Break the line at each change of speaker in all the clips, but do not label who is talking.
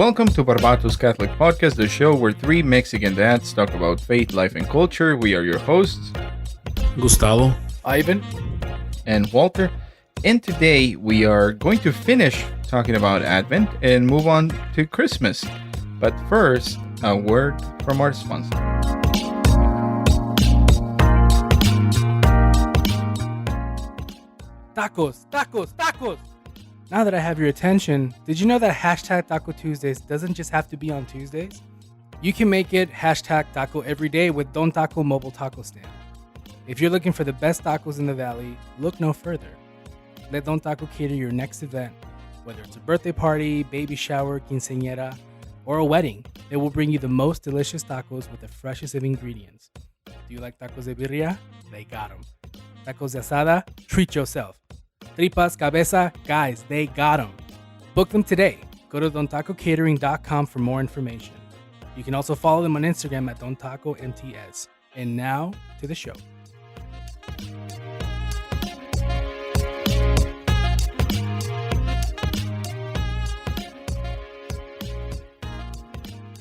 Welcome to Barbatus Catholic Podcast, the show where three Mexican dads talk about faith, life, and culture. We are your hosts,
Gustavo,
Ivan,
and Walter. And today we are going to finish talking about Advent and move on to Christmas. But first, a word from our sponsor.
Tacos, tacos, tacos. Now that I have your attention, did you know that hashtag Taco Tuesdays doesn't just have to be on Tuesdays? You can make it hashtag taco every day with Don Taco mobile taco stand. If you're looking for the best tacos in the valley, look no further. Let Don Taco cater your next event. Whether it's a birthday party, baby shower, quinceañera, or a wedding, they will bring you the most delicious tacos with the freshest of ingredients. Do you like tacos de birria? They got them. Tacos de asada? Treat yourself. Tripas, cabeza, guys, they got them. Book them today. Go to dontacocatering.com for more information. You can also follow them on Instagram at dontacomts. And now to the show.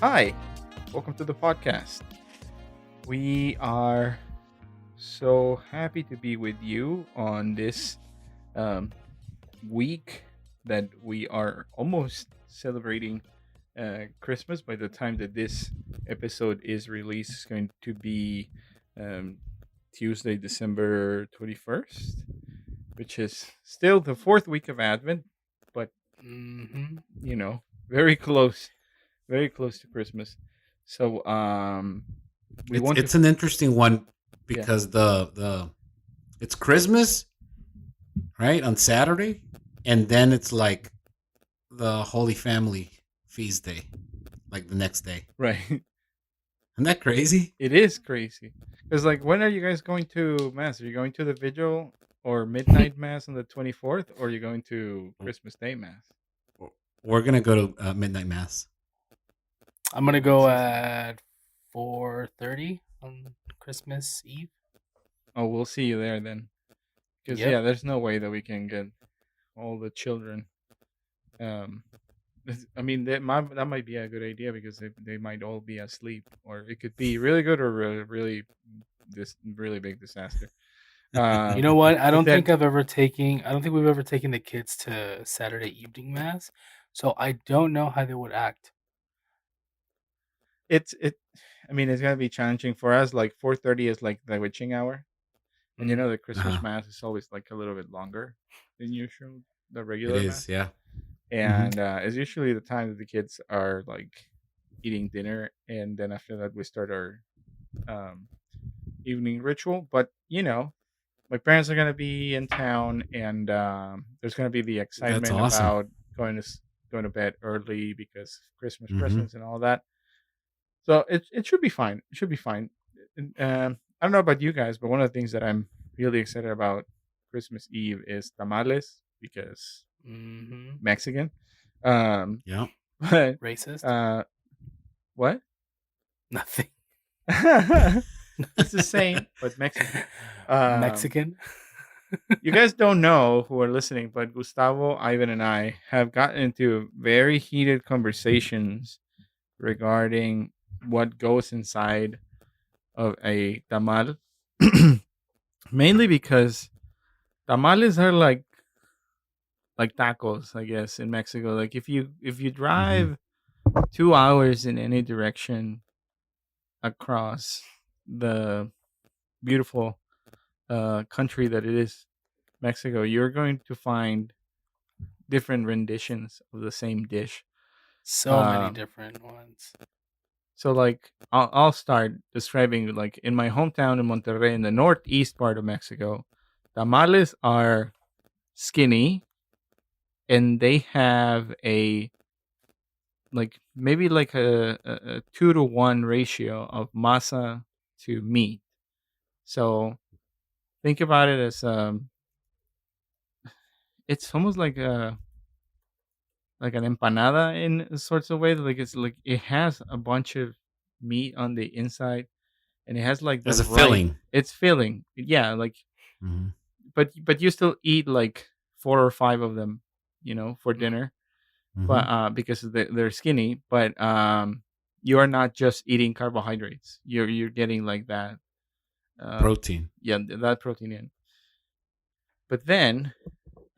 Hi, welcome to the podcast. We are so happy to be with you on this week that we are almost celebrating Christmas. By the time that this episode is released, it's going to be Tuesday, December 21st, which is still the fourth week of Advent, but you know, very close to Christmas. So
it's an interesting one because the it's Christmas, right, on Saturday, and then it's like the Holy Family feast day, like the next day.
Right.
Isn't that crazy?
It is crazy. Because, like, when are you guys going to Mass? Are you going to the Vigil or Midnight Mass on the 24th, or are you going to Christmas Day Mass?
We're going to go to Midnight Mass.
I'm going to go at 4:30 on Christmas Eve.
Oh, we'll see you there then. Because, yeah, there's no way that we can get all the children. I mean, that might be a good idea because they might all be asleep. Or it could be really good or really big disaster.
You know what? I don't think we've ever taken the kids to Saturday evening Mass. So I don't know how they would act.
I mean, it's gonna be challenging for us. Like 4:30 is like the witching hour, and you know the Christmas Mass is always like a little bit longer than usual. The regular
it is,
Mass.
yeah,
and it's usually the time that the kids are like eating dinner, and then after that we start our evening ritual. But you know, my parents are gonna be in town, and there's gonna be the excitement about going to bed early because Christmas presents and all that. So it should be fine. It should be fine. I don't know about you guys, but one of the things that I'm really excited about Christmas Eve is tamales because Mexican.
Yeah.
But,
racist.
What?
Nothing.
It's the same, but Mexican.
Mexican.
You guys don't know who are listening, but Gustavo, Ivan, and I have gotten into very heated conversations regarding what goes inside of a tamal. Mainly because tamales are like tacos, I guess, in Mexico. Like if you drive 2 hours in any direction across the beautiful country that it is Mexico, you're going to find different renditions of the same dish.
So many different ones.
So, like, I'll start describing, like, in my hometown in Monterrey, in the northeast part of Mexico, tamales are skinny, and they have maybe a 2-to-1 ratio of masa to meat. So, think about it as, it's almost like an empanada in sorts of way. Like it's like it has a bunch of meat on the inside, and it has like
there's a filling.
It's filling, yeah. Like, but you still eat like 4 or 5 of them, you know, for dinner. but because they're skinny. But you are not just eating carbohydrates. You're getting like that
protein.
Yeah, that protein in. But then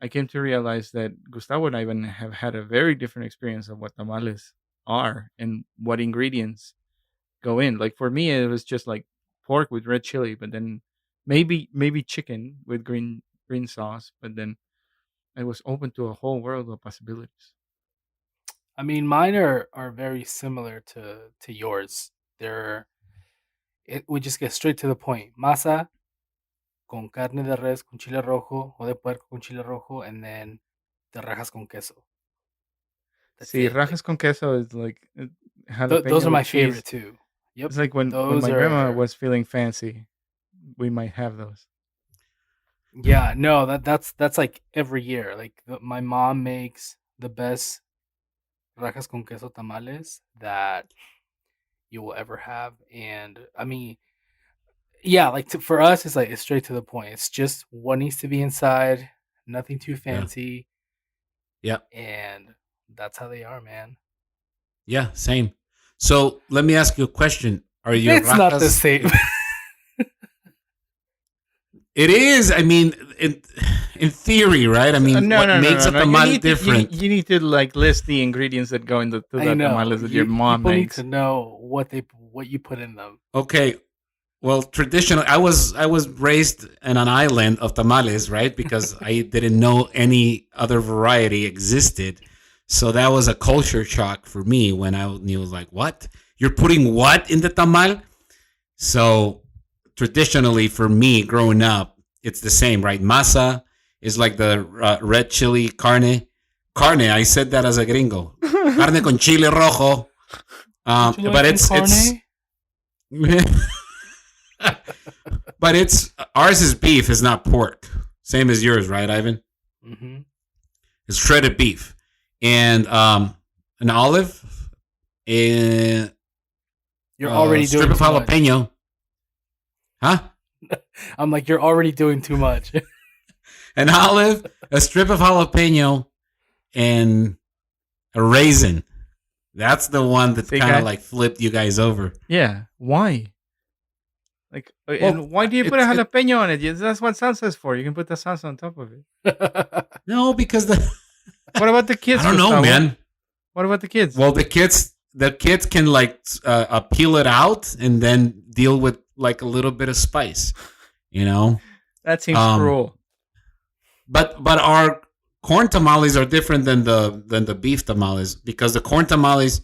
I came to realize that Gustavo and I even have had a very different experience of what tamales are and what ingredients go in. Like for me, it was just like pork with red chili, but then maybe chicken with green sauce. But then I was open to a whole world of possibilities.
I mean, mine are very similar to yours. We just get straight to the point. Masa con carne de res con chile rojo o de puerco con chile rojo, and then the rajas con queso.
See, rajas con queso is like jalapeno.
Those are my
cheese.
favorite too. Yep.
It's like when my grandma was feeling fancy, we might have those.
Yeah, no, that's like every year. Like my mom makes the best rajas con queso tamales that you will ever have, and I mean, yeah, like for us, it's like it's straight to the point. It's just what needs to be inside, nothing too fancy.
Yeah,
and that's how they are, man.
Yeah, same. So let me ask you a question: Are you?
It's not the same.
It is. I mean, in theory, right? I mean, what makes a tamal different?
You need to like list the ingredients that go into the tamales that your mom makes.
People need to know what you put in them.
Okay. Well, traditionally, I was raised in an island of tamales, right? Because I didn't know any other variety existed. So that was a culture shock for me when I knew, like, what? You're putting what in the tamal? So traditionally, for me, growing up, it's the same, right? Masa is like the red chili carne. Carne, I said that as a gringo. Carne con chile rojo. But it's but ours is beef, is not pork. Same as yours, right, Ivan?
Mm-hmm.
It's shredded beef and an olive, and
you're already doing
strip of jalapeno. Huh?
I'm like, you're already doing too much.
An olive, a strip of jalapeno, and a raisin. That's the one that kind of like flipped you guys over.
Yeah. Why? Like, and why do you put a jalapeno on it? That's what salsa is for. You can put the salsa on top of it.
No, because
what about the kids?
I don't know, man.
What about the kids?
Well, the kids can like peel it out and then deal with like a little bit of spice, you know.
That seems cruel.
But our corn tamales are different than the beef tamales, because the corn tamales,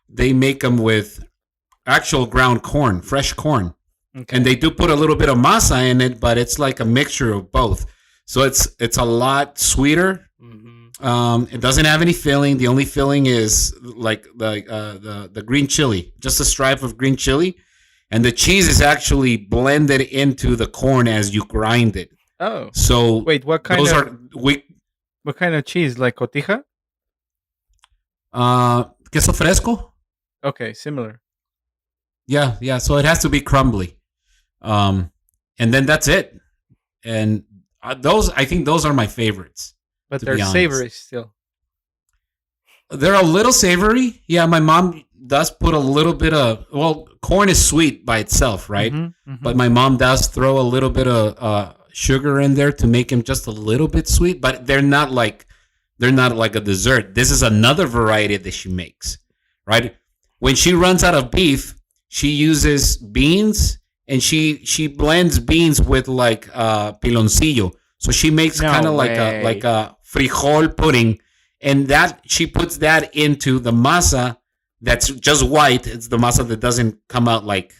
they make them with actual ground corn, fresh corn. Okay. And they do put a little bit of masa in it, but it's like a mixture of both. So it's a lot sweeter. Mm-hmm. It doesn't have any filling. The only filling is like the green chili, just a stripe of green chili, and the cheese is actually blended into the corn as you grind it.
Oh,
so
wait, what kind what kind of cheese? Like cotija?
Queso fresco.
Okay, similar.
Yeah. So it has to be crumbly. And then that's it. And I think those are my favorites.
But they're savory still.
They're a little savory. Yeah, my mom does put a little bit of, corn is sweet by itself, right? Mm-hmm, mm-hmm. But my mom does throw a little bit of sugar in there to make them just a little bit sweet. But they're not like a dessert. This is another variety that she makes, right? When she runs out of beef, she uses beans. And she blends beans with like piloncillo, so she makes kind of like a frijol pudding, and that she puts that into the masa that's just white. It's the masa that doesn't come out like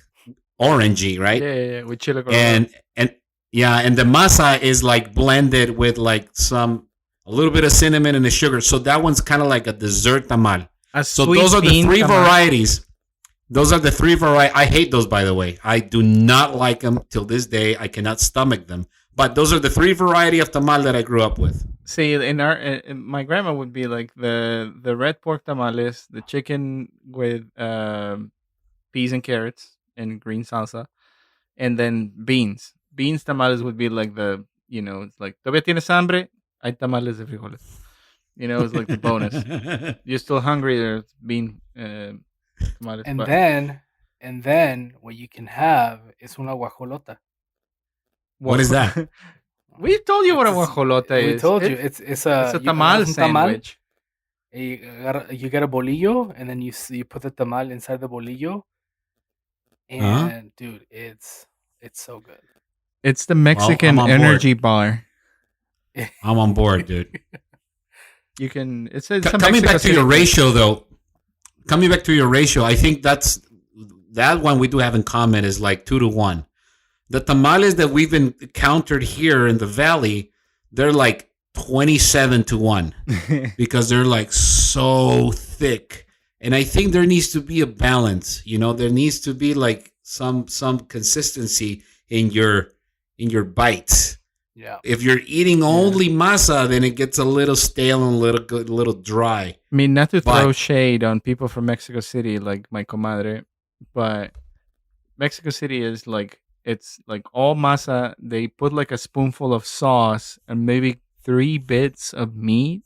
orangey, right?
Yeah, with chile.
And the masa is like blended with like a little bit of cinnamon and the sugar. So that one's kind of like a dessert tamal. So those are the three varieties. Those are the three varieties. I hate those, by the way. I do not like them till this day. I cannot stomach them. But those are the three variety of tamal that I grew up with.
See, my grandma would be like the red pork tamales, the chicken with peas and carrots and green salsa, and then beans. Beans tamales would be like it's like, ¿todavía tienes hambre? Hay tamales de frijoles. It's like the bonus. You're still hungry. There's bean tamales.
And then what you can have is una guajolota.
What is that?
We told you what a guajolota is.
We told you it's a
tamal sandwich.
You get a bolillo, and then you put the tamal inside the bolillo, and dude, it's so good.
It's the Mexican energy bar.
I'm on board, dude.
You can.
Coming back to your ratio, though. Coming back to your ratio, I think that one we do have in common is like 2-1. The tamales that we've encountered here in the valley, they're like 27-1 because they're like so thick. And I think there needs to be a balance. There needs to be like some consistency in your bites.
Yeah.
If you're eating only masa, then it gets a little stale and a little dry.
I mean, not to throw shade on people from Mexico City like my comadre, but Mexico City is like, it's like all masa. They put like a spoonful of sauce and maybe 3 bits of meat,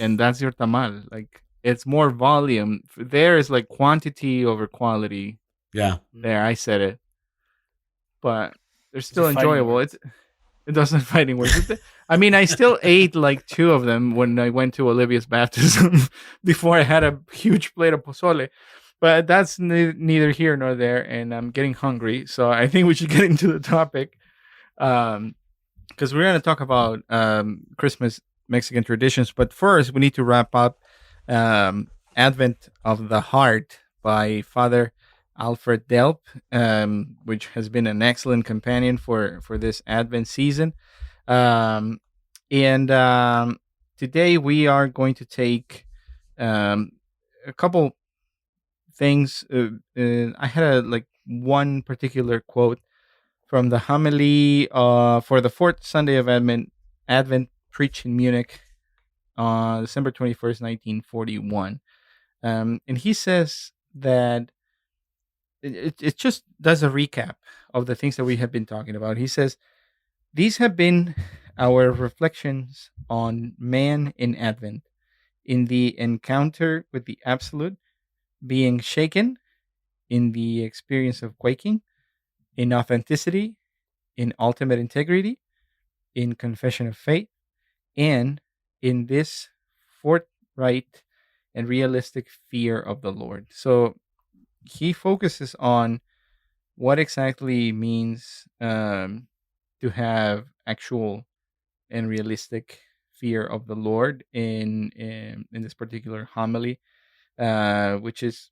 and that's your tamal. Like, it's more volume. There is like quantity over quality.
Yeah.
There, I said it. But they're still enjoyable. It doesn't fighting words. I mean, I still ate like 2 of them when I went to Olivia's baptism before I had a huge plate of pozole. But that's neither here nor there, and I'm getting hungry. So I think we should get into the topic, because we're going to talk about Christmas Mexican traditions. But first, we need to wrap up Advent of the Heart by Father Alfred Delp, which has been an excellent companion for this Advent season. And today we are going to take a couple things. I had one particular quote from the homily for the 4th Sunday of Advent preached in Munich on December 21st, 1941. And he says that it just does a recap of the things that we have been talking about. He says, these have been our reflections on man in Advent, in the encounter with the absolute, being shaken, in the experience of quaking, in authenticity, in ultimate integrity, in confession of faith, and in this forthright and realistic fear of the Lord. So he focuses on what exactly means to have actual and realistic fear of the Lord in this particular homily, which is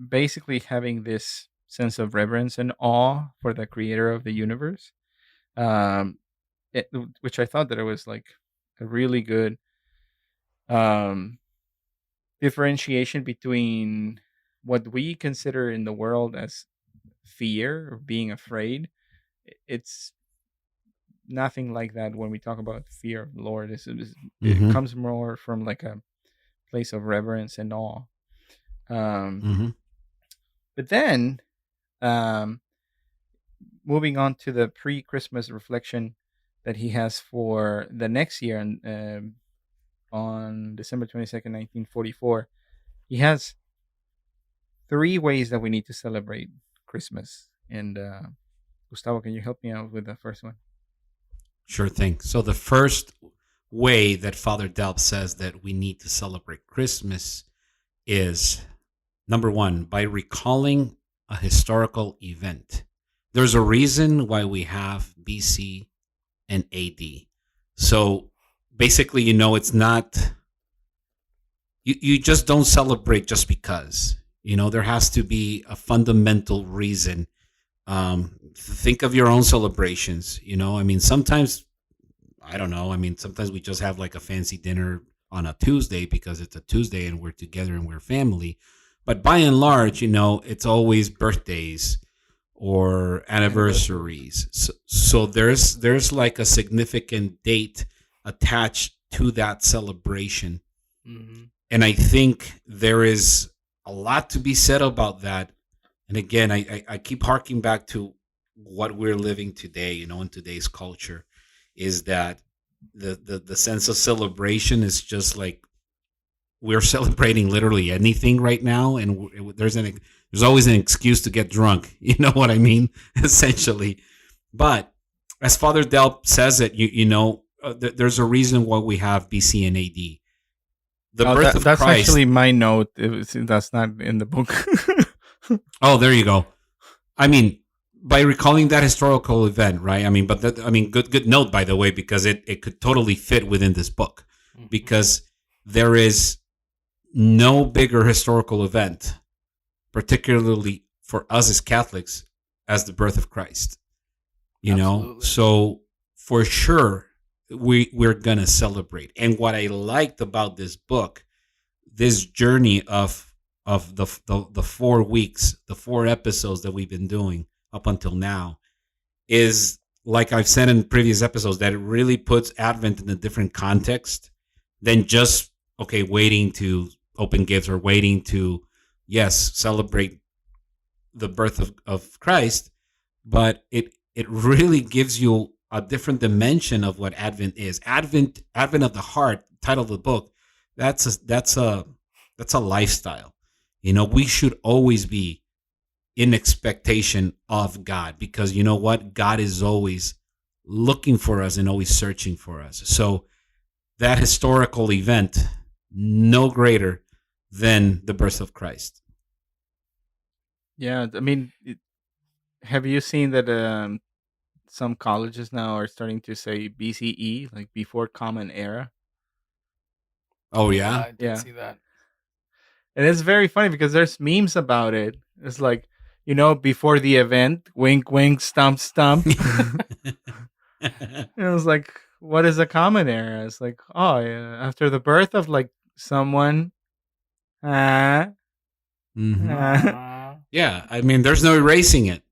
basically having this sense of reverence and awe for the creator of the universe, which I thought that it was like a really good differentiation between what we consider in the world as fear or being afraid. It's nothing like that when we talk about fear of the Lord. It comes more from like a place of reverence and awe. But then moving on to the pre-Christmas reflection that he has for the next year, on December 22nd, 1944, he has 3 ways that we need to celebrate Christmas. And Gustavo, can you help me out with the first one?
Sure thing. So the first way that Father Delp says that we need to celebrate Christmas is, number 1, by recalling a historical event. There's a reason why we have BC and AD. So basically, it's not, you just don't celebrate just because. There has to be a fundamental reason. Think of your own celebrations. Sometimes, I don't know. Sometimes we just have like a fancy dinner on a Tuesday because it's a Tuesday and we're together and we're family. But by and large, it's always birthdays or anniversaries. So there's like a significant date attached to that celebration. Mm-hmm. And I think there is a lot to be said about that. And again, I keep harking back to what we're living today, in today's culture, is that the sense of celebration is just like we're celebrating literally anything right now, and there's always an excuse to get drunk. You know what I mean? Essentially, but as Father Delp says it, there's a reason why we have BC and AD. The birth of
that's
Christ.
Actually my note. That's not in the book.
Oh, there you go. I mean, by recalling that historical event, right? I mean, good note, by the way, because it could totally fit within this book, because there is no bigger historical event, particularly for us as Catholics, as the birth of Christ. You Absolutely. Know, so for sure we're gonna celebrate. And what I liked about this book, this journey of the 4 weeks, the 4 episodes that we've been doing up until now, is, like I've said in previous episodes, that it really puts Advent in a different context than just waiting to open gifts or waiting to celebrate the birth of Christ, but it really gives you a different dimension of what Advent is. Advent of the heart, title of the book, that's a lifestyle. We should always be in expectation of God, because you know what? God is always looking for us and always searching for us. So that historical event, no greater than the birth of Christ.
Yeah, I mean, have you seen that some colleges now are starting to say BCE, like before Common Era?
Oh yeah,
I did see that.
And it's very funny because there's memes about it. It's like, before the event, wink, wink, stump, stump. And it was like, what is a Common Era? It's like, oh, yeah, after the birth of like someone.
Yeah, I mean, there's no erasing it.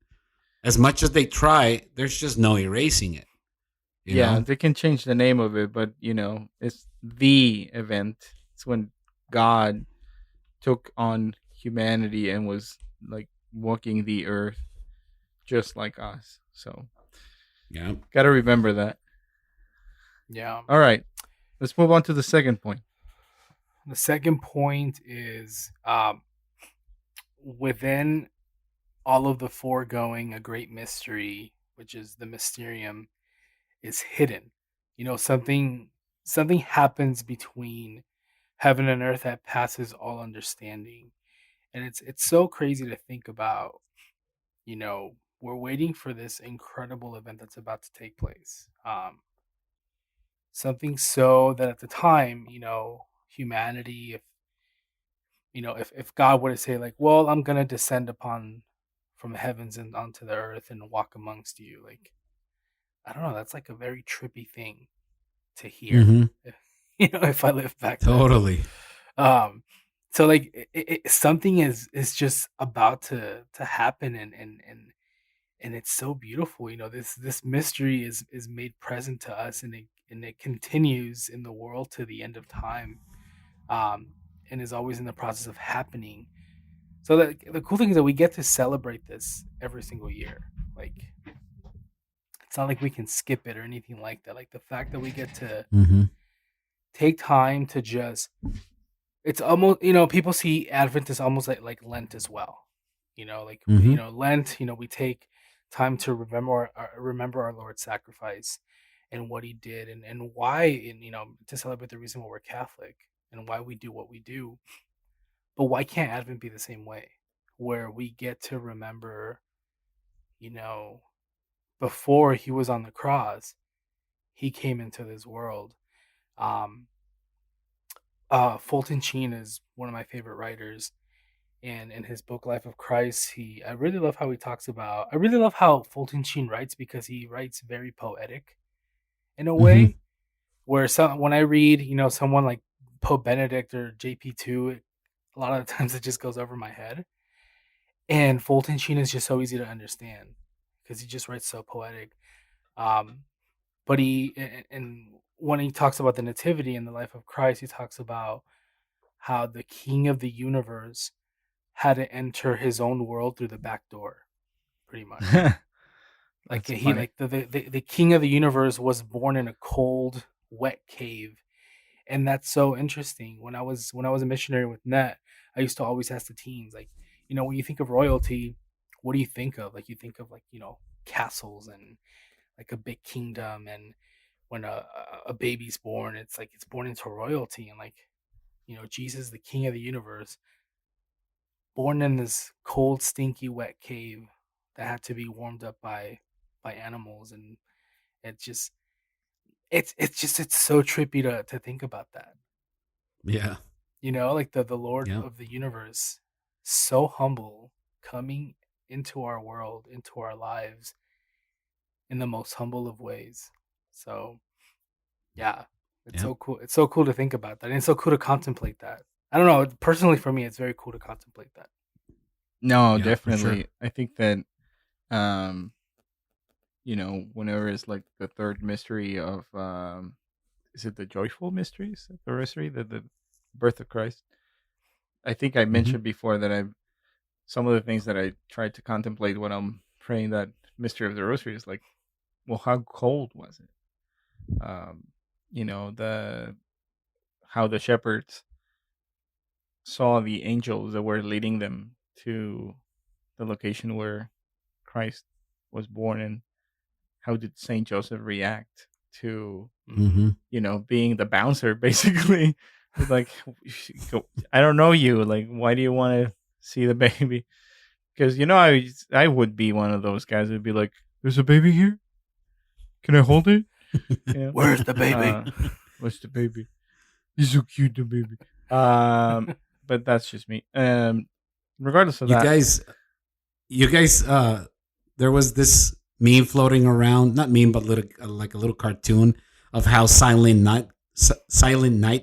As much as they try, there's just no erasing it.
You know? They can change the name of it, but it's the event. It's when God took on humanity and was like walking the earth just like us. So
yeah,
gotta remember that.
Yeah.
All right, let's move on to the second point.
The second point is within all of the foregoing, a great mystery, which is the mysterium, is hidden. Something happens between heaven and earth that passes all understanding. And it's so crazy to think about. We're waiting for this incredible event that's about to take place. Something so that at the time, humanity, if God were to say like, well, I'm going to descend from the heavens and onto the earth and walk amongst you, like, I don't know, that's like a very trippy thing to hear. Mm-hmm. If I live back
totally
then. So like something is just about to happen, and it's so beautiful. This mystery is made present to us, and it continues in the world to the end of time, and is always in the process of happening. So the cool thing is that we get to celebrate this every single year. Like, it's not like we can skip it or anything like that. Like, the fact that we get to take time to just, it's almost, people see Advent as almost like Lent as well. Lent, we take time to remember our Lord's sacrifice and what he did, and why, and to celebrate the reason why we're Catholic and why we do what we do. But why can't Advent be the same way, where we get to remember, before he was on the cross, he came into this world. Fulton Sheen is one of my favorite writers, and in his book Life of Christ, I really love how Fulton Sheen writes, because he writes very poetic in a way, where when I read, someone like Pope Benedict or JP2, a lot of the times it just goes over my head. And Fulton Sheen is just so easy to understand because he just writes so poetic. But when he talks about the nativity and the life of Christ, he talks about how the King of the universe had to enter his own world through the back door, pretty much. Like the King of the universe was born in a cold, wet cave. And that's so interesting. When I was a missionary with Net, I used to always ask the teens, like, when you think of royalty, what do you think of? Like, you think of, like, castles and like a big kingdom. And when a baby's born, it's like it's born into royalty. And, like, Jesus, the king of the universe, born in this cold, stinky, wet cave that had to be warmed up by animals. And it's just it's so trippy to think about that.
Yeah.
Like the Lord
Yeah.
of the universe, so humble, coming into our world, into our lives in the most humble of ways. So yeah, it's
Yeah.
so cool. It's so cool to think about that. And it's so cool to contemplate that. I don't know. Personally, for me, it's very cool to contemplate that.
No,
Yeah, for sure.
definitely. I think that, um, whenever it's like the third mystery of, is it the joyful mysteries, the rosary, the birth of Christ? I think I
Mhm.
mentioned before that some of the things that I tried to contemplate when I'm praying that mystery of the rosary is like, well, how cold was it? The how the shepherds saw the angels that were leading them to the location where Christ was born, and how did Saint Joseph react to being the bouncer basically? It's like, I don't know you. Like, why do you want to see the baby? Because I would be one of those guys who'd be like, "There's a baby here. Can I hold it?
Where's the baby?
What's the baby? He's so cute, the baby." But that's just me. Regardless of
You
that,
guys, there was this meme floating around, not meme, but like a little cartoon of how Silent Night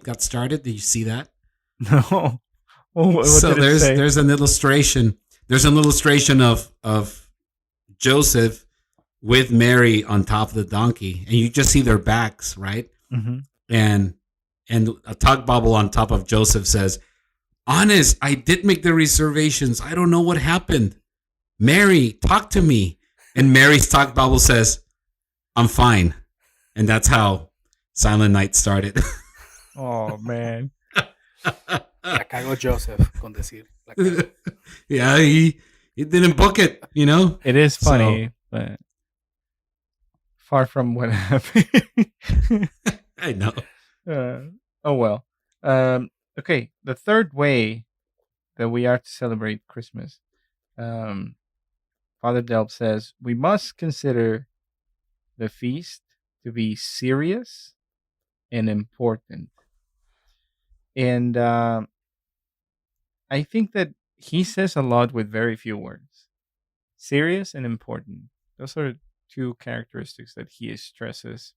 got started. Did you see that?
no. What
So
did it say?
there's an illustration. There's an illustration of Joseph with Mary on top of the donkey, and you just see their backs, right?
Mm-hmm.
And a talk bubble on top of Joseph says, "Honest, I did make the reservations. I don't know what happened. Mary, talk to me." And Mary's talk bubble says, "I'm fine." And that's how Silent Night started.
Oh, man.
La cagó Joseph, con decir. La cagó.
Yeah, he didn't book it,
It is funny, but far from what happened.
I know.
Oh, well. Okay, the third way that we are to celebrate Christmas, Father Delp says, we must consider the feast to be serious and important. And I think that he says a lot with very few words. Serious and important. Those are two characteristics that he stresses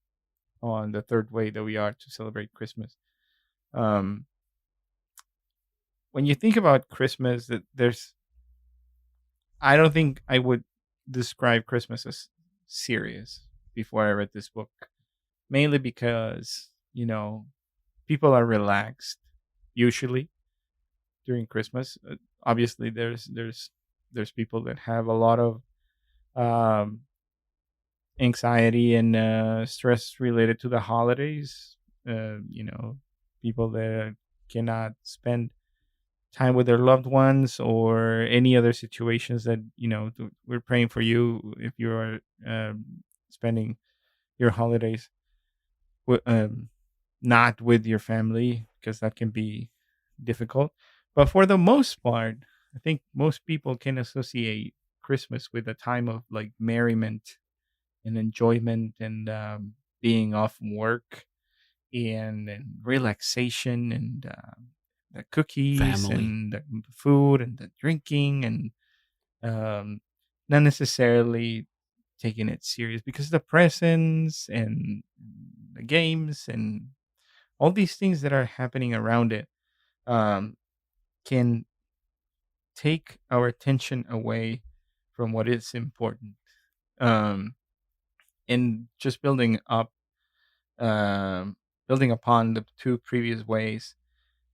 on the third way that we are to celebrate Christmas. When you think about Christmas, I don't think I would describe Christmas as serious before I read this book, mainly because people are relaxed usually during Christmas. Obviously, there's people that have a lot of anxiety and stress related to the holidays. People that cannot spend time with their loved ones, or any other situations that we're praying for you if you're spending your holidays not with your family, because that can be difficult. But for the most part, I think most people can associate Christmas with a time of like merriment and enjoyment, and being off work, and relaxation, and the cookies,
Family.
and the food, and the drinking, and not necessarily taking it serious, because the presents and the games and all these things that are happening around it can take our attention away from what is important. And just building upon the two previous ways,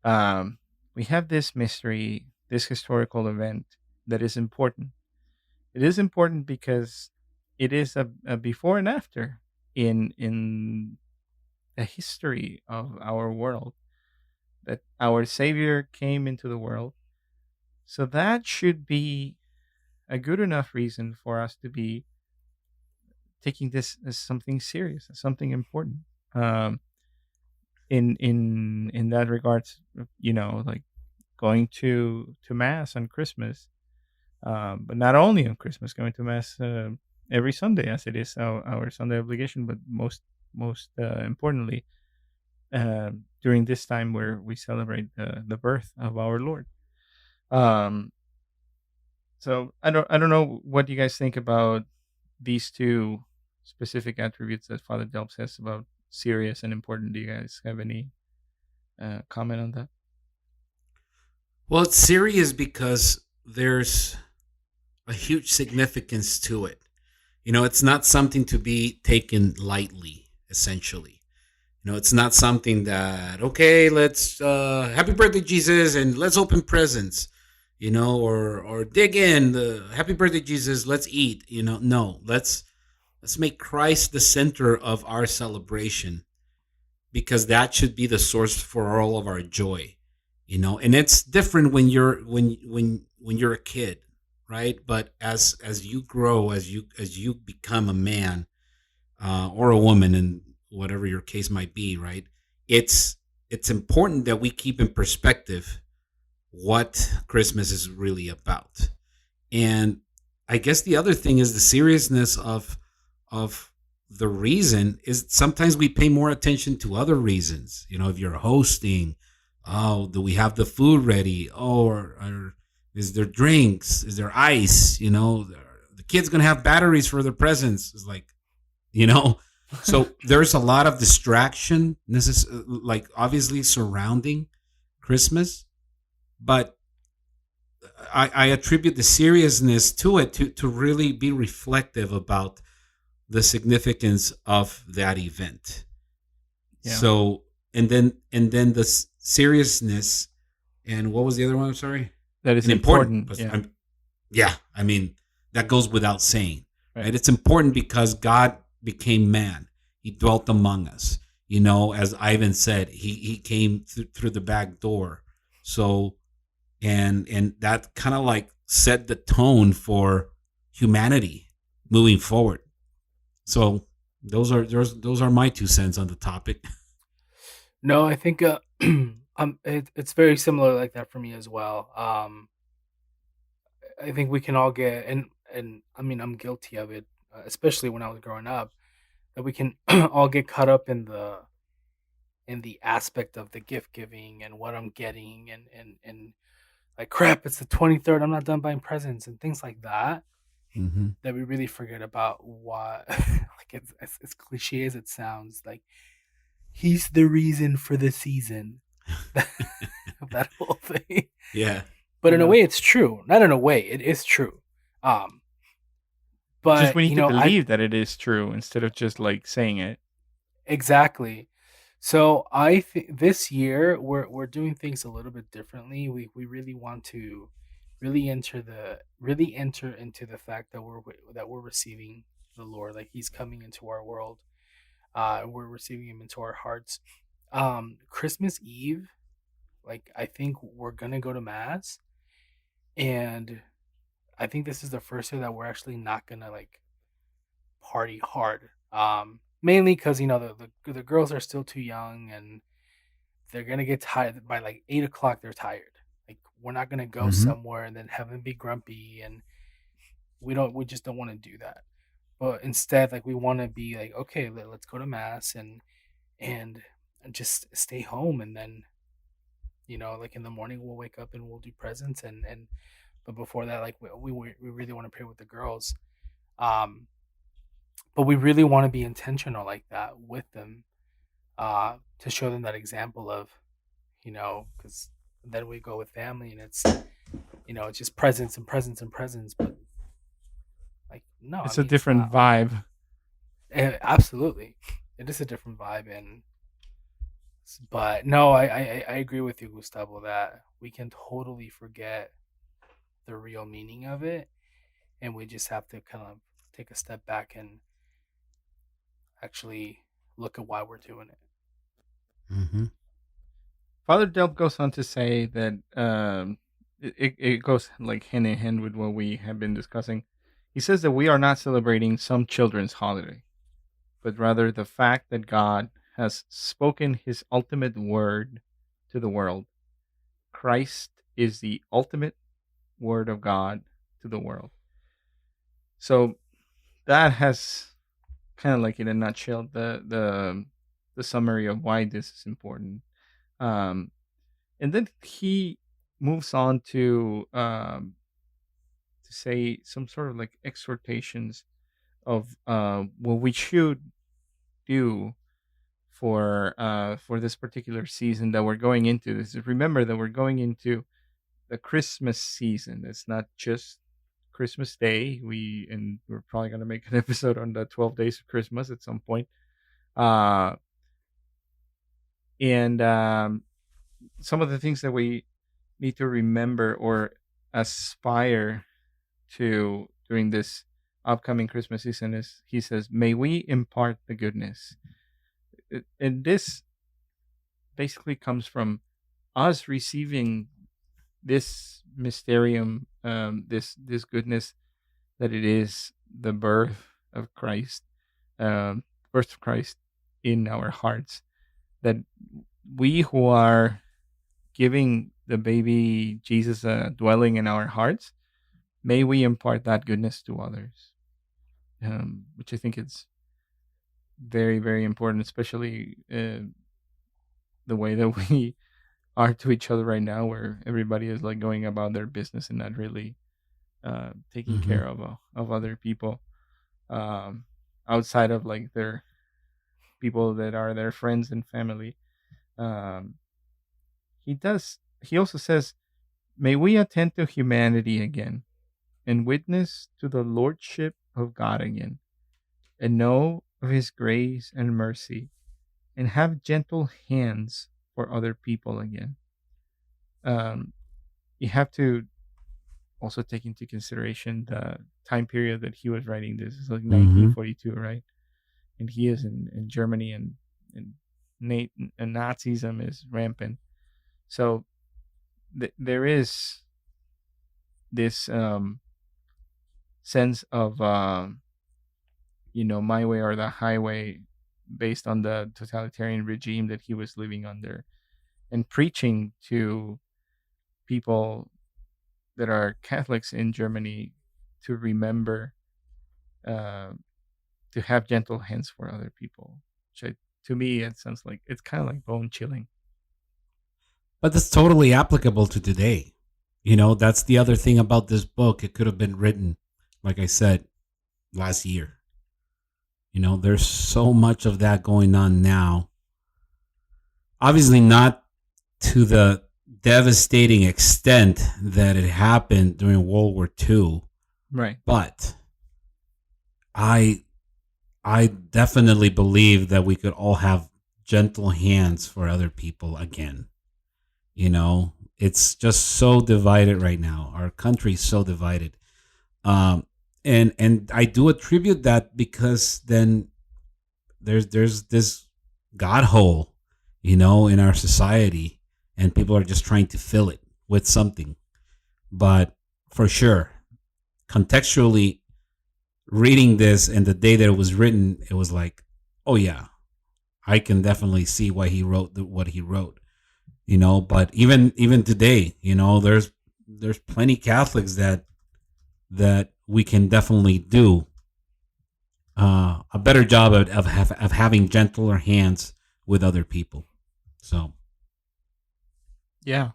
we have this mystery, this historical event that is important. It is important because it is a before and after in the history of our world, that our Savior came into the world. So that should be a good enough reason for us to be taking this as something serious, as something important. Um, in that regards, like going to mass on Christmas, but not only on Christmas, going to mass every Sunday, as it is our Sunday obligation, but most importantly, during this time where we celebrate the birth of our Lord. Um, so I don't know what you guys think about these two specific attributes that Father Delp says about serious and important. Do you guys have any comment on that?
Well, it's serious because there's a huge significance to it. It's not something to be taken lightly, essentially. It's not something that, okay, let's, happy birthday, Jesus, and let's open presents, or dig in, the happy birthday, Jesus, let's eat, no, let's make Christ the center of our celebration, because that should be the source for all of our joy, and it's different when you're a kid, right? But as you grow, as you become a man, or a woman, and whatever your case might be, right? It's important that we keep in perspective what Christmas is really about. And I guess the other thing is the seriousness of the reason is sometimes we pay more attention to other reasons. If you're hosting, oh, do we have the food ready? Oh, or is there drinks? Is there ice? The kid's gonna have batteries for their presents. It's like, so there's a lot of distraction, like obviously surrounding Christmas, but I attribute the seriousness to it to really be reflective about the significance of that event. Yeah. So and then the seriousness, and what was the other one? I'm sorry.
That is important.
Yeah. I mean, that goes without saying, right? It's important because God became man. He dwelt among us. As Ivan said, he came through the back door. So, and that kind of like set the tone for humanity moving forward. So those are my 2 cents on the topic.
No, I think it's very similar like that for me as well. I think we can all get, and I mean, I'm guilty of it, especially when I was growing up, that we can all get caught up in the aspect of the gift giving and what I'm getting, and like, crap, it's the 23rd, I'm not done buying presents and things like that. Mm-hmm. That we really forget about what, like, it's as cliche as it sounds, like he's the reason for the season. That whole thing.
Yeah.
But in a way, it's true. Not in a way, it is true. But
just we need to believe that it is true instead of just like saying it.
Exactly. So I think this year we're doing things a little bit differently. We really want to really enter into the fact that we're receiving the Lord, like He's coming into our world. We're receiving Him into our hearts. Christmas Eve, like, I think we're gonna go to mass, and I think this is the first year that we're actually not gonna like party hard. Mainly because the girls are still too young, and they're gonna get tired by like 8 o'clock. They're tired. Like, we're not gonna go somewhere and then have them be grumpy, and we just don't want to do that. But instead, like, we want to be like, okay, let's go to mass and just stay home, and then like in the morning we'll wake up and we'll do presents, and but before that, like, we really want to pray with the girls. But we really want to be intentional like that with them, to show them that example of, because then we go with family and it's just presents and presents and presents, but like, no,
it's a different vibe.
Absolutely, it is a different vibe, but no, I agree with you, Gustavo, that we can totally forget the real meaning of it, and we just have to kind of take a step back and actually look at why we're doing it.
Mm-hmm.
Father Delp goes on to say that it goes like hand in hand with what we have been discussing. He says that we are not celebrating some children's holiday, but rather the fact that God has spoken his ultimate word to the world. Christ is the ultimate word of God to the world. So that has kind of like in a nutshell the summary of why this is important. Um, and then he moves on to say some sort of like exhortations of what we should do for this particular season that we're going into. This is, remember that we're going into the Christmas season. It's not just Christmas Day. We're probably gonna make an episode on the 12 days of Christmas at some point. Uh, and some of the things that we need to remember or aspire to during this upcoming Christmas season is, he says, may we impart the goodness. And this basically comes from us receiving this mysterium, this goodness that it is the birth of Christ, birth of Christ in our hearts. That we who are giving the baby Jesus a dwelling in our hearts, may we impart that goodness to others, which I think is very, very important, especially the way that we are to each other right now, where everybody is like going about their business and not really taking
Mm-hmm.
care of other people, outside of like their people that are their friends and family. Um, he also says, may we attend to humanity again and witness to the lordship of God again, and know of his grace and mercy, and have gentle hands for other people again. Um, you have to also take into consideration the time period that he was writing this. It's like
Mm-hmm.
1942, right? And he is in Germany, and Nazism is rampant. So there is this sense of my way or the highway, based on the totalitarian regime that he was living under, and preaching to people that are Catholics in Germany to remember, uh, to have gentle hands for other people. To me, it sounds like it's kind of like bone chilling.
But that's totally applicable to today. That's the other thing about this book. It could have been written, like I said, last year. There's so much of that going on now. Obviously, not to the devastating extent that it happened during World War II.
Right.
But I definitely believe that we could all have gentle hands for other people again. It's just so divided right now. Our country is so divided. And I do attribute that because then there's this God hole, in our society, and people are just trying to fill it with something. But for sure, contextually, reading this and the day that it was written, it was like, oh yeah, I can definitely see why he wrote what he wrote. But even today, there's plenty Catholics that we can definitely do a better job of having gentler hands with other people. So
yeah,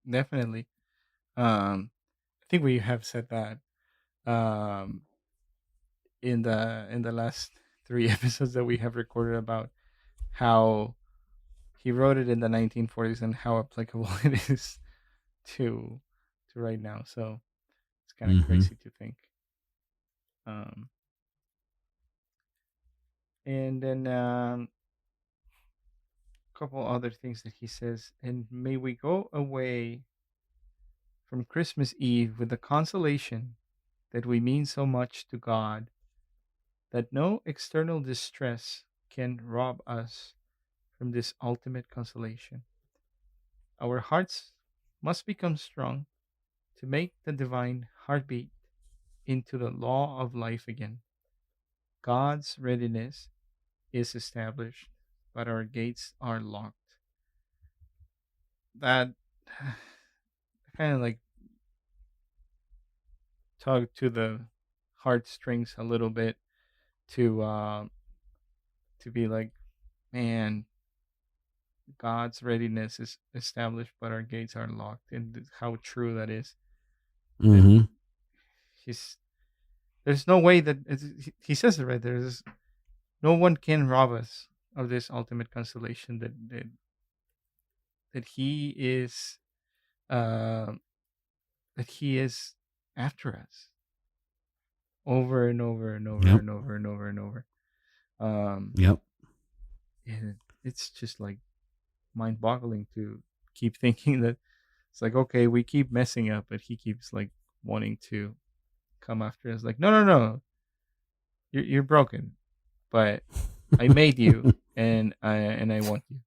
definitely. I think we have said that um, in the last 3 episodes that we have recorded about how he wrote it in the 1940s and how applicable it is to right now. So it's kind of crazy to think. Um, and then a couple other things that he says, and may we go away from Christmas Eve with the consolation that we mean so much to God, that no external distress can rob us from this ultimate consolation. Our hearts must become strong to make the divine heartbeat into the law of life again. God's readiness is established, but our gates are locked. That kind of like tug to the heartstrings a little bit to be like, man, God's readiness is established, but our gates are locked, and how true that is.
Mm-hmm.
There's no way that he says it right. There's no one can rob us of this ultimate consolation that he is uh, that he is after us over and over and over and over and over and over. And it's just like mind-boggling to keep thinking that it's like, okay, we keep messing up, but he keeps like wanting to come after us. Like, no, you're broken, but I made you, and I want you.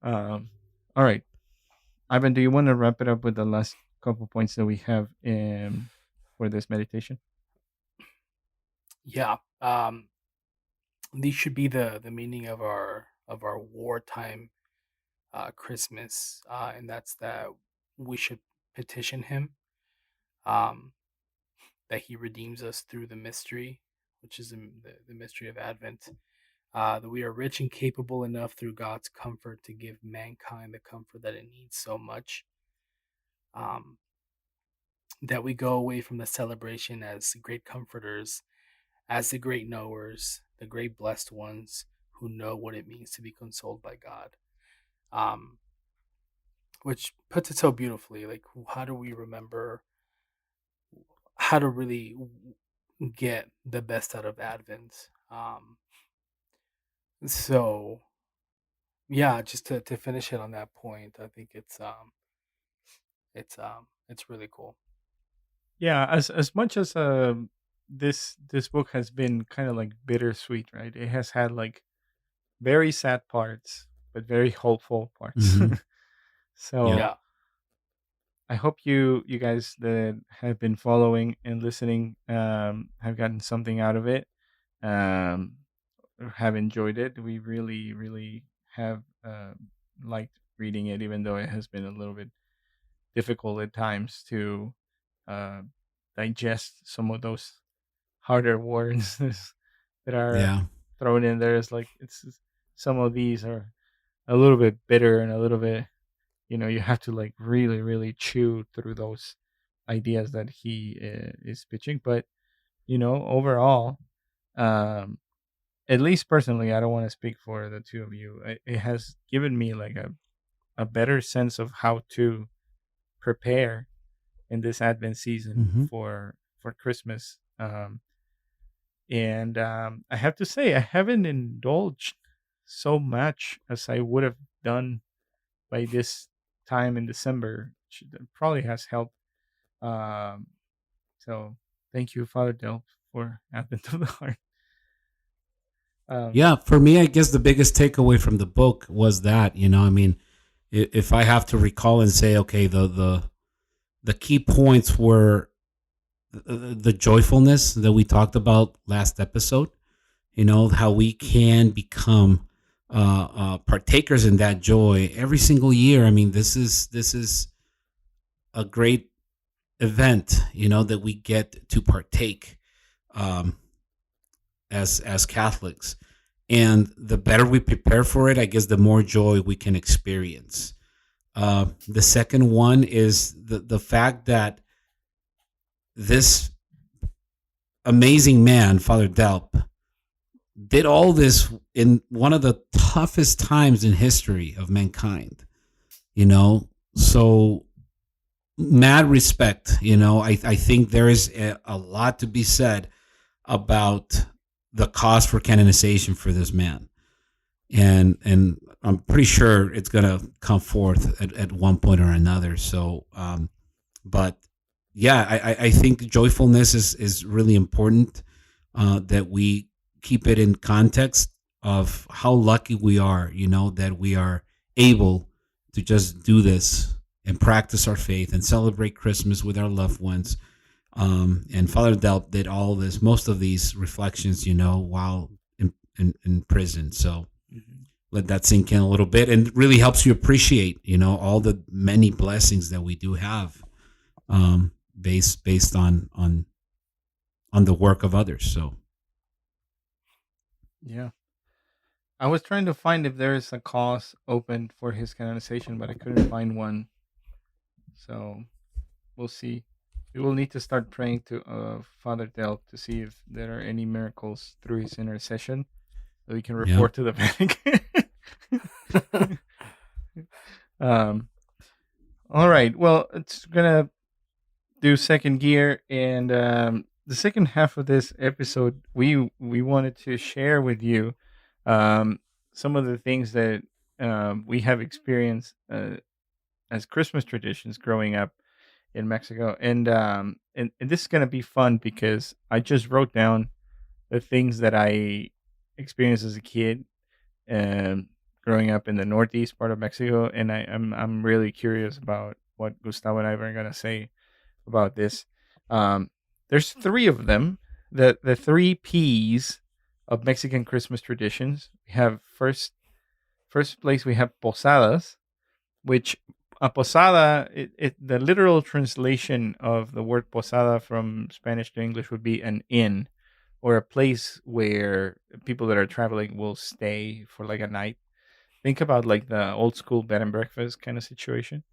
All right, Ivan, do you want to wrap it up with the last couple points that we have for this meditation?
Yeah. These should be the meaning of our wartime Christmas, and that's that we should petition him, that he redeems us through the mystery, which is the mystery of Advent, that we are rich and capable enough through God's comfort to give mankind the comfort that it needs so much, that we go away from the celebration as great comforters, as the great knowers, the great blessed ones who know what it means to be consoled by God. Which puts it so beautifully. Like, how do we remember how to really get the best out of Advent? So, yeah, just to finish it on that point, I think it's really cool.
Yeah, as much as this book has been kind of like bittersweet, right? It has had like very sad parts, but very hopeful parts.
Mm-hmm.
So yeah. I hope you guys that have been following and listening have gotten something out of it, or have enjoyed it. We really, really have liked reading it, even though it has been a little bit difficult at times to digest some of those harder words that are thrown in there. It's like some of these are a little bit bitter and a little bit, you have to like really, really chew through those ideas that he is pitching. But overall, at least personally, I don't want to speak for the two of you. It has given me like a better sense of how to prepare in this Advent season for Christmas. And I have to say, I haven't indulged so much as I would have done by this time in December. That probably has helped. So thank you, Father Delp, for Advent of the Heart.
Yeah, for me, I guess the biggest takeaway from the book was that, I mean, if I have to recall and say, okay, the key points were the joyfulness that we talked about last episode, how we can become partakers in that joy every single year. I mean, this is a great event, that we get to partake as Catholics. And the better we prepare for it, I guess the more joy we can experience. The second one is the fact that this amazing man, Father Delp, did all this in one of the toughest times in history of mankind, so mad respect. I think there is a lot to be said about the cause for canonization for this man. And I'm pretty sure it's going to come forth at one point or another. So, but yeah, I think joyfulness is really important, that we keep it in context of how lucky we are, that we are able to just do this and practice our faith and celebrate Christmas with our loved ones. And Father Delp did all of this, most of these reflections, while in prison. So let that sink in a little bit, and it really helps you appreciate, all the many blessings that we do have, based on the work of others. So,
yeah. I was trying to find if there is a cause open for his canonization, but I couldn't find one. So we'll see. We will need to start praying to Father Delp to see if there are any miracles through his intercession that we can report to the Vatican. All right. Well, it's gonna do second gear, and the second half of this episode, we wanted to share with you some of the things that we have experienced as Christmas traditions growing up in Mexico, and this is gonna be fun because I just wrote down the things that I experienced as a kid, growing up in the northeast part of Mexico, and I'm really curious about what Gustavo and I are gonna say about this. There's three of them. The three P's of Mexican Christmas traditions. We have first place we have posadas, which a posada, the literal translation of the word posada from Spanish to English would be an inn, or a place where people that are traveling will stay for like a night. Think about like the old school bed and breakfast kind of situation.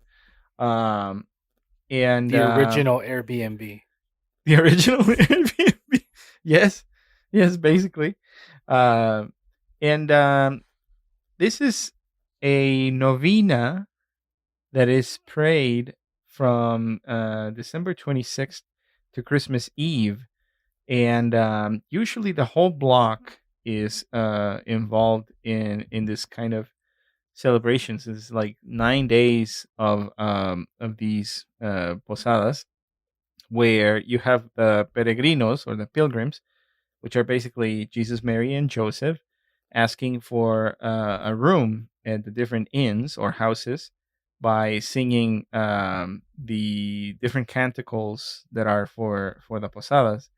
And
the original Airbnb.
The original Airbnb. Yes, basically. This is a novena that is prayed from December 26th to Christmas Eve. And usually the whole block is involved in this kind of celebrations. It's like 9 days of these posadas, where you have the peregrinos, or the pilgrims, which are basically Jesus, Mary, and Joseph, asking for a room at the different inns or houses by singing the different canticles that are for the posadas.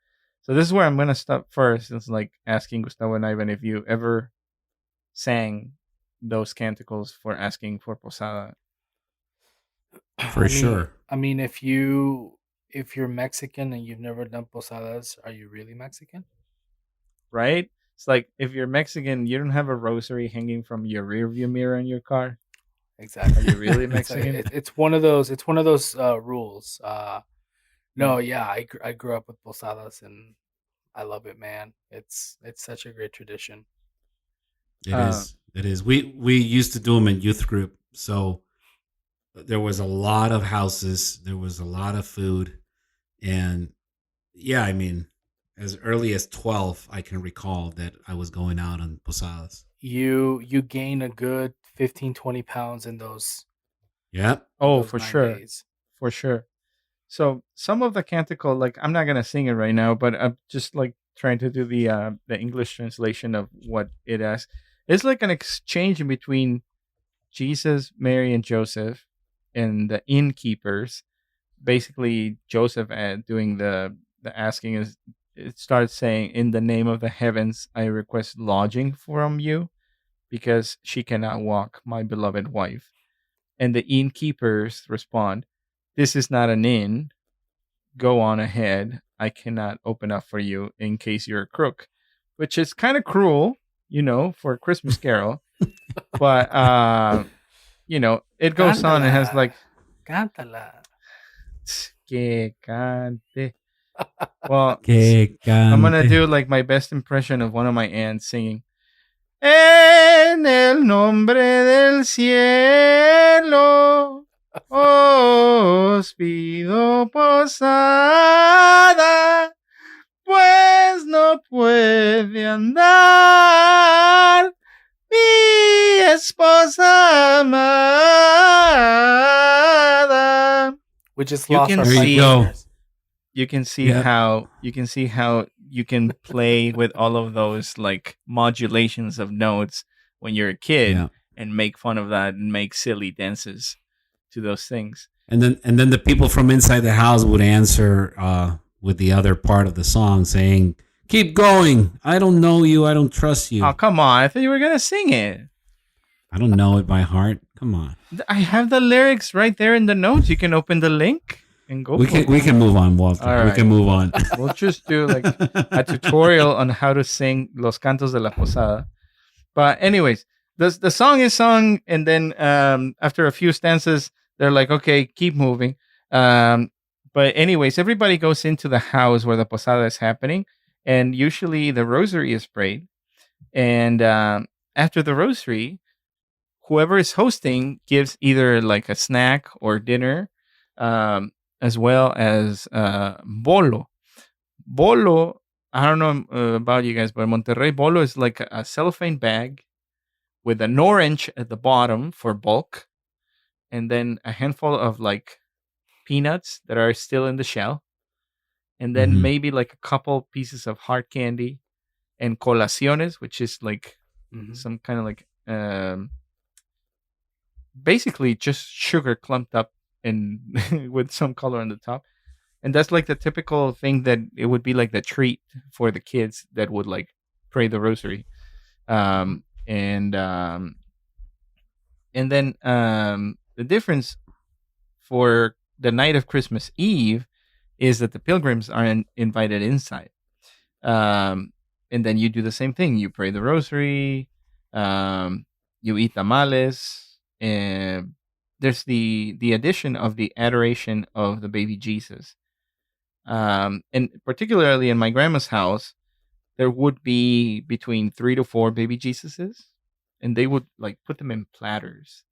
So this is where I'm going to stop first. It's like asking Gustavo and Ivan if you ever sang those canticles for asking for posada.
For sure.
I mean, if you're Mexican and you've never done posadas, are you really Mexican?
Right? It's like if you're Mexican, you don't have a rosary hanging from your rearview mirror in your car.
Exactly.
Are you really Mexican?
It's one of those. It's one of those rules. No, yeah, I grew up with posadas and I love it, man. It's such a great tradition.
It is. We used to do them in youth group, so there was a lot of houses, there was a lot of food, and yeah, I mean, as early as 12, I can recall that I was going out on posadas.
You gain a good 15, 20 pounds in those.
Yeah.
Oh, for sure. Days. For sure. So some of the canticle, like I'm not gonna sing it right now, but I'm just like trying to do the English translation of what it is. It's like an exchange in between Jesus, Mary, and Joseph, and the innkeepers. Basically, Joseph doing the asking is, it starts saying, "In the name of the heavens, I request lodging from you, because she cannot walk, my beloved wife." And the innkeepers respond, "This is not an inn. Go on ahead. I cannot open up for you in case you're a crook," which is kind of cruel, for a Christmas carol. But it goes on and has like,
cántala.
Que cante. Well, I'm gonna do like my best impression of one of my aunts singing, "En el nombre del cielo, os pido posada, pues no puede andar mi esposa amada."
Which is
you
lost.
can
There
see,
you go.
You can see how you can play with all of those like modulations of notes when you're a kid and make fun of that and make silly dances to those things.
And then the people from inside the house would answer with the other part of the song saying, "Keep going. I don't know you. I don't trust you."
Oh, come on. I thought you were going to sing it.
I don't know it by heart. Come on.
I have the lyrics right there in the notes. You can open the link and go.
We can move on, Walter. Right. We can move on.
We'll just do like a tutorial on how to sing Los Cantos de la Posada. But anyways, the song is sung, and then after a few stanzas, they're like, okay, keep moving. But anyways, everybody goes into the house where the posada is happening, and usually the rosary is prayed. And after the rosary, whoever is hosting gives either like a snack or dinner, as well as bolo. Bolo, I don't know about you guys, but in Monterrey, bolo is like a cellophane bag with an orange at the bottom for bulk, and then a handful of like peanuts that are still in the shell, and then maybe like a couple pieces of hard candy, and colaciones, which is like some kind of like basically just sugar clumped up and with some color on the top. And that's like the typical thing that it would be like the treat for the kids that would like pray the rosary. And then the difference for the night of Christmas Eve is that the pilgrims are invited inside. And then you do the same thing. You pray the rosary, you eat tamales, and there's the addition of the adoration of the baby Jesus. And particularly in my grandma's house, there would be between 3 to 4 baby Jesuses, and they would like put them in platters,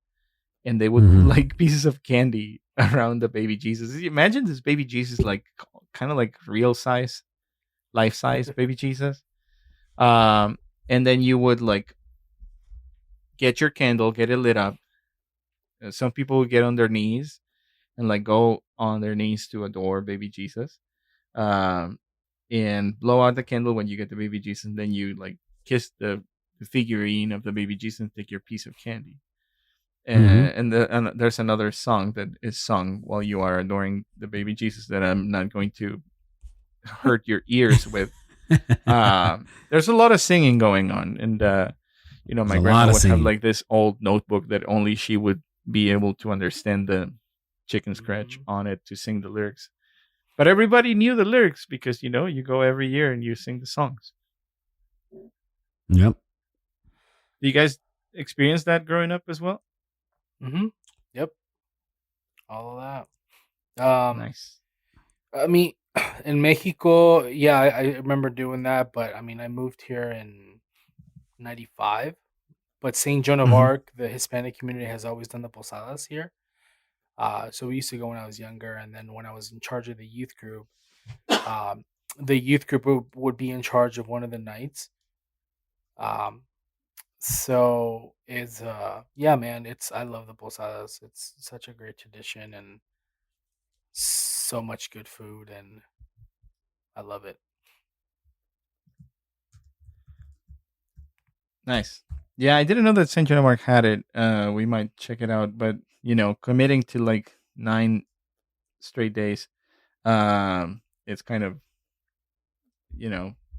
and they would put like pieces of candy around the baby Jesus. Imagine this baby Jesus like kind of like real size, life size baby Jesus. And then you would like get your candle, get it lit up. Some people would get on their knees and like go on their knees to adore baby Jesus, and blow out the candle when you get the baby Jesus, and then you like kiss the figurine of the baby Jesus and take your piece of candy. And there's another song that is sung while you are adoring the baby Jesus that I'm not going to hurt your ears with. There's a lot of singing going on, and my grandma would have like this old notebook that only she would be able to understand the chicken scratch on it to sing the lyrics. But everybody knew the lyrics because, you go every year and you sing the songs.
Yep.
Do you guys experience that growing up as well?
Yep. All of that.
Nice.
I mean, in Mexico, yeah, I remember doing that, but I mean, I moved here in 95. But St. Joan of Arc, the Hispanic community, has always done the Posadas here. So we used to go when I was younger, and then when I was in charge of the youth group would be in charge of one of the nights. So it's yeah, man, I love the Posadas. It's such a great tradition and so much good food, and I love it.
Nice. Yeah, I didn't know that St. John of Arc had it. We might check it out, but committing to like 9 straight days, it's kind of,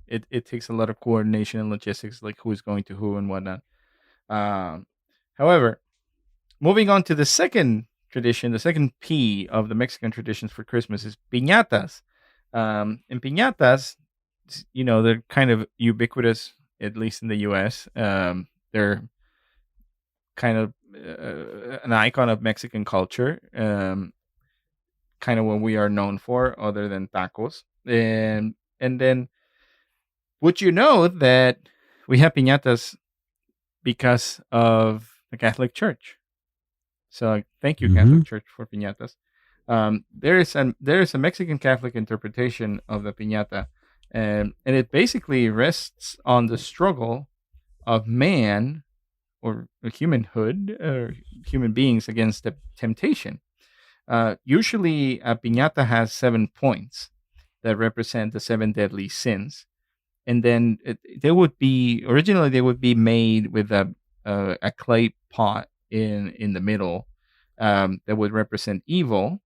it takes a lot of coordination and logistics, like who's going to who and whatnot. However, moving on to the second tradition, the second P of the Mexican traditions for Christmas is piñatas. And piñatas, they're kind of ubiquitous, at least in the U.S. They're kind of an icon of Mexican culture, kind of what we are known for, other than tacos. And then, would you know that we have piñatas because of the Catholic Church? So thank you, Catholic Church, for piñatas. There is a Mexican Catholic interpretation of the piñata, and it basically rests on the struggle of man or humanhood or human beings against the temptation. Usually a piñata has 7 points that represent the 7 deadly sins. and then they would be made with a clay pot in the middle that would represent evil,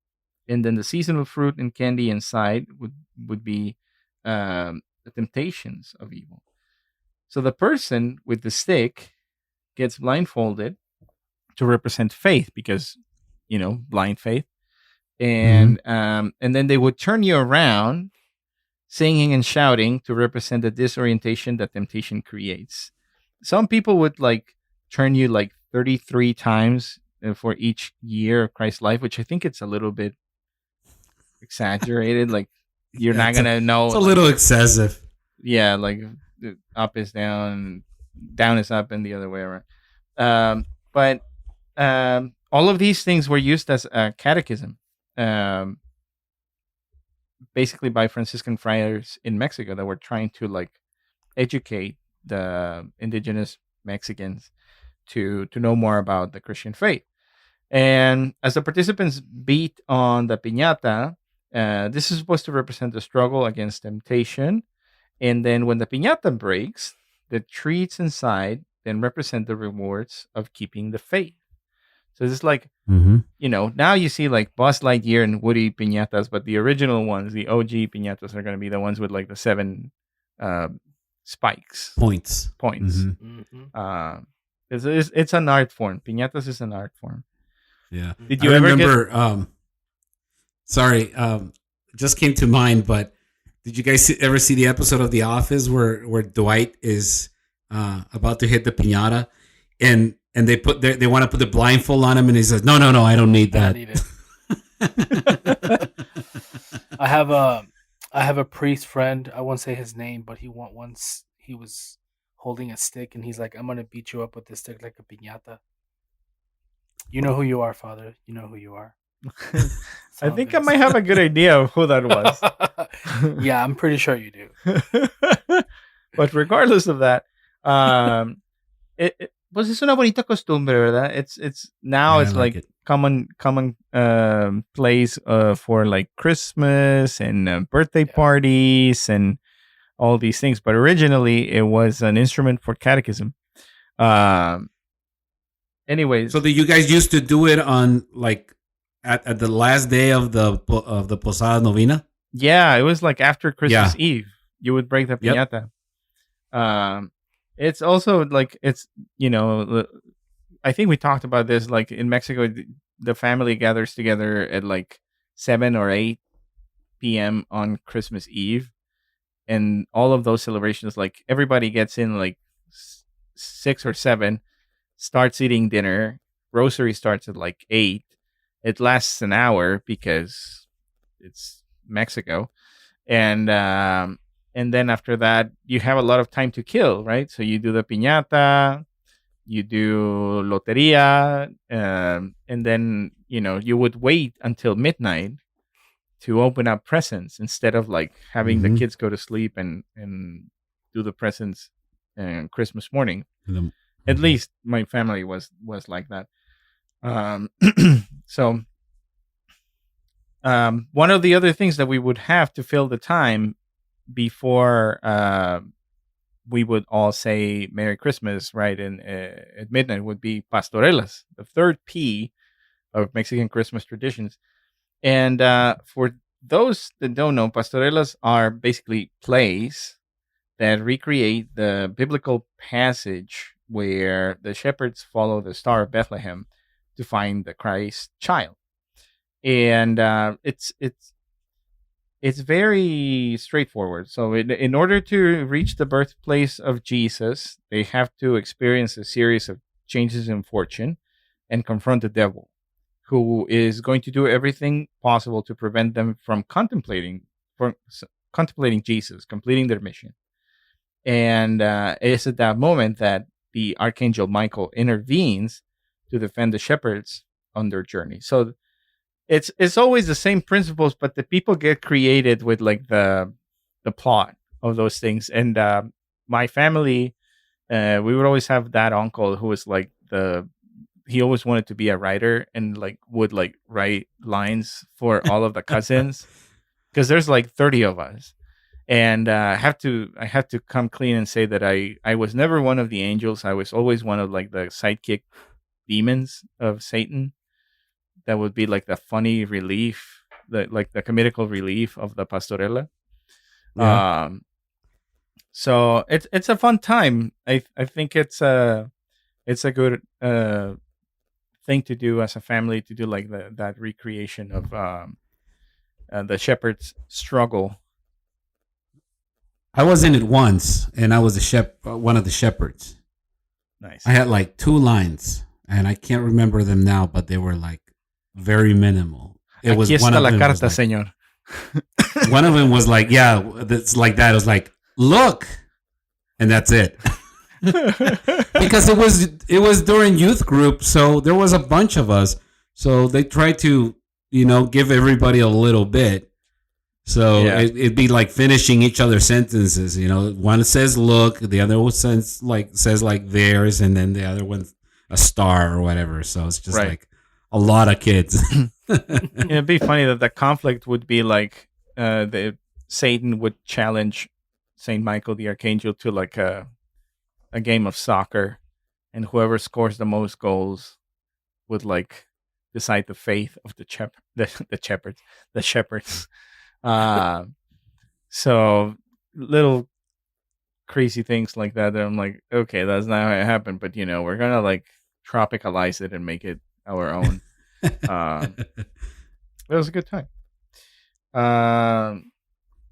and then the seasonal fruit and candy inside would be the temptations of evil. So the person with the stick gets blindfolded to represent faith, because blind faith, and then they would turn you around, singing and shouting, to represent the disorientation that temptation creates. Some people would turn you 33 times for each year of Christ's life, which I think it's a little bit exaggerated. You're not gonna know.
It's a little excessive.
Yeah, up is down, down is up, and the other way around. But all of these things were used as a catechism, basically by Franciscan friars in Mexico that were trying to educate the indigenous Mexicans to know more about the Christian faith. And as the participants beat on the piñata, this is supposed to represent the struggle against temptation. And then when the piñata breaks, the treats inside then represent the rewards of keeping the faith. So it's now you see Buzz Lightyear and Woody piñatas, but the original ones, the OG piñatas, are going to be the ones with the 7 spikes.
Points.
Mm-hmm. It's an art form. Piñatas is an art form.
Yeah. Did you remember? Just came to mind, but did you guys ever see the episode of The Office where Dwight is about to hit the piñata, and they want to put the blindfold on him, and he says, "No, I don't need that."
I have a priest friend. I won't say his name, but once he was holding a stick, and he's like, "I'm gonna beat you up with this stick like a piñata." You know who you are, Father. You know who you are.
I think I might have a good idea of who that was.
Yeah, I'm pretty sure you do.
But regardless of that, pues es una bonita costumbre, ¿verdad? It's now it's common place for Christmas and birthday parties and all these things. But originally, it was an instrument for catechism. Anyways,
so you guys used to do it on at the last day of the Posada Novena?
Yeah, it was after Christmas Eve. You would break the piñata. Yep. It's also I think we talked about this. In Mexico, the family gathers together at 7 or 8 p.m. on Christmas Eve, and all of those celebrations, everybody gets in 6 or 7, starts eating dinner. Rosary starts at 8. It lasts an hour because it's Mexico, and then after that, you have a lot of time to kill, right? So you do the piñata, you do loteria, and then you would wait until midnight to open up presents instead of having the kids go to sleep and do the presents Christmas morning. At least my family was like that. So one of the other things that we would have to fill the time before we would all say Merry Christmas, right? And at midnight would be pastorelas, the third P of Mexican Christmas traditions. And for those that don't know, pastorelas are basically plays that recreate the biblical passage where the shepherds follow the Star of Bethlehem to find the Christ child. And it's very straightforward. So in order to reach the birthplace of Jesus, they have to experience a series of changes in fortune and confront the devil, who is going to do everything possible to prevent them from contemplating Jesus, completing their mission. And it's at that moment that the Archangel Michael intervenes to defend the shepherds on their journey. So it's always the same principles, but the people get created with the plot of those things. And my family, we would always have that uncle who was he always wanted to be a writer and would write lines for all of the cousins, because there's 30 of us. And I have to come clean and say that I was never one of the angels. I was always one of like the sidekick demons of Satan. That would be like the funny relief, the comical relief of the pastorela. Yeah. So it's a fun time. I think it's a good thing to do as a family, to do like that recreation of the shepherd's struggle.
I was in it once, and I was one of the shepherds.
Nice.
I had like 2 lines, and I can't remember them now, but they were like very minimal.
It was one of them. Aquí está la carta, señor.
One of them was like, yeah, it's like that. It was like, look, and that's it. Because it was during youth group, so there was a bunch of us. So they tried to, give everybody a little bit. So it'd be like finishing each other's sentences. One says look, the other one says like theirs, and then the other one a star or whatever. So it's just like a lot of kids.
It'd be funny that the conflict would be like Satan would challenge Saint Michael the Archangel to like a game of soccer, and whoever scores the most goals would like decide the fate of the shepherds. So little crazy things like that I'm like, okay, that's not how it happened, but we're gonna like tropicalize it and make it our own. It was a good time.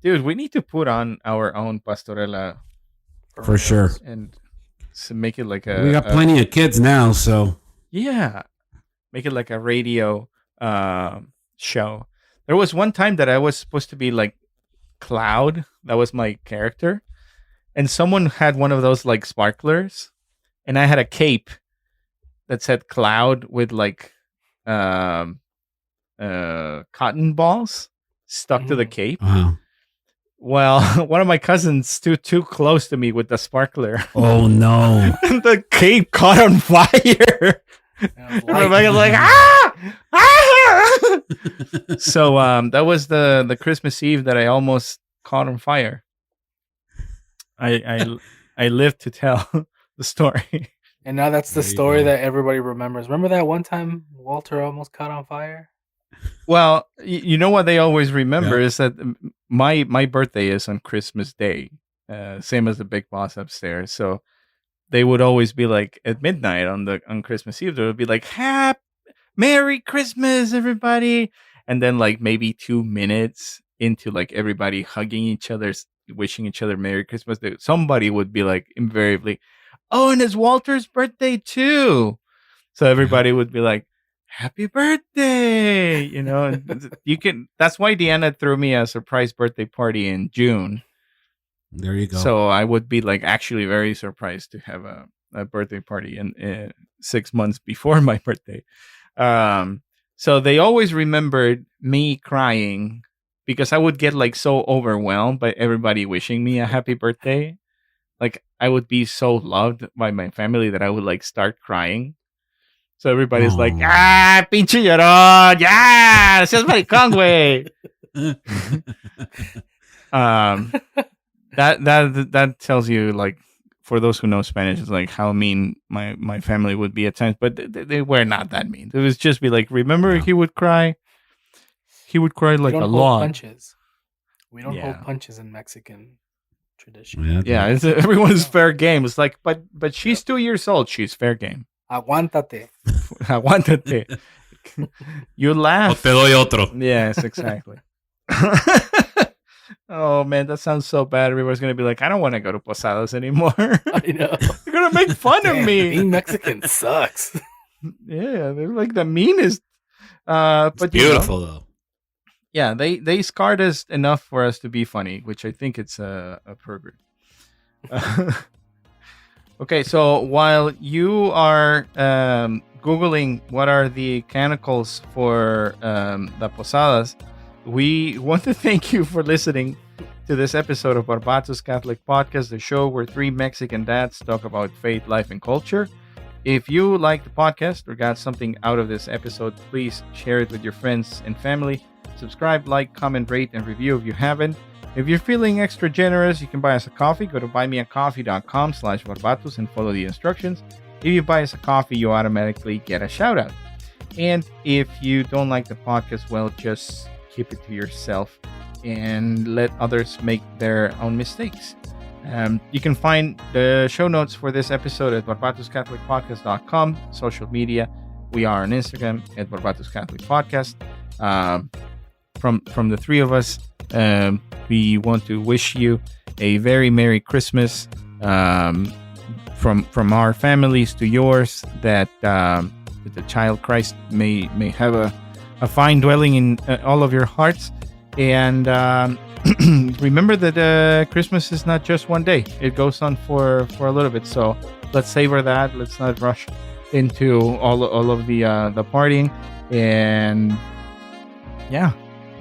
Dude, we need to put on our own pastorela
for sure,
and so make it like
we got plenty of kids now, so
yeah, make it like a radio show. There was one time that I was supposed to be like Cloud. That was my character. And someone had one of those like sparklers. And I had a cape that said Cloud with like cotton balls stuck to the cape.
Wow.
Well, one of my cousins stood too close to me with the sparkler.
Oh, no.
And the cape caught on fire. Everybody was like, ah! So that was the Christmas Eve that I almost caught on fire. I lived to tell the story.
And now that's the story that everybody remembers. Remember that one time Walter almost caught on fire?
Well, you know what they always remember is that my birthday is on Christmas Day, same as the big boss upstairs. So they would always be like at midnight on Christmas Eve. They would be like, Merry Christmas, everybody. And then like maybe 2 minutes into like everybody hugging each other, wishing each other Merry Christmas, somebody would be like invariably, oh, and it's Walter's birthday too. So everybody would be like, happy birthday, and that's why Deanna threw me a surprise birthday party in June.
There you go.
So I would be like actually very surprised to have a birthday party in 6 months before my birthday. So they always remembered me crying because I would get like so overwhelmed by everybody wishing me a happy birthday. Like I would be so loved by my family that I would like start crying. So everybody's like, pinche llorón, seas maricón, güey. That tells you, like, for those who know Spanish, it's like how mean my family would be at times, but they were not that mean. It was just be like, remember, he would cry. He would cry like a lot.
Punches. We don't hold punches in Mexican tradition.
Yeah, everyone's fair game. It's like, but she's 2 years old. She's fair game.
Aguántate.
Aguántate. You laugh.
O te doy otro.
Yes, exactly. Oh man, that sounds so bad. Everybody's gonna be like, I don't want to go to Posadas anymore.
I know.
They're gonna make fun of me.
Being Mexican sucks.
Yeah, they're like the meanest. But
it's beautiful though.
Yeah, they scarred us enough for us to be funny, which I think it's a progress. Okay, so while you are Googling what are the canonicals for the Posadas, we want to thank you for listening to this episode of Barbatus Catholic Podcast, the show where 3 Mexican dads talk about faith, life, and culture. If you like the podcast or got something out of this episode, please share it with your friends and family. Subscribe, like, comment, rate, and review if you haven't. If you're feeling extra generous, you can buy us a coffee. Go to buymeacoffee.com/Barbatus and follow the instructions. If you buy us a coffee, you automatically get a shout out. And if you don't like the podcast, well, just keep it to yourself and let others make their own mistakes. You can find the show notes for this episode at barbatuscatholicpodcast.com. Social media, we are on Instagram at Barbatus Catholic Podcast. From the three of us, we want to wish you a very Merry Christmas. From our families to yours, that the child Christ may have a fine dwelling in all of your hearts. And remember that Christmas is not just one day. It goes on for a little bit. So let's savor that. Let's not rush into all of the partying. And yeah,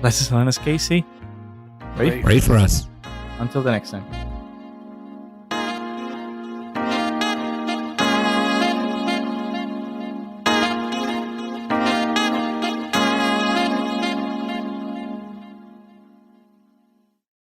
bless us, Casey.
Pray for us.
Until the next time.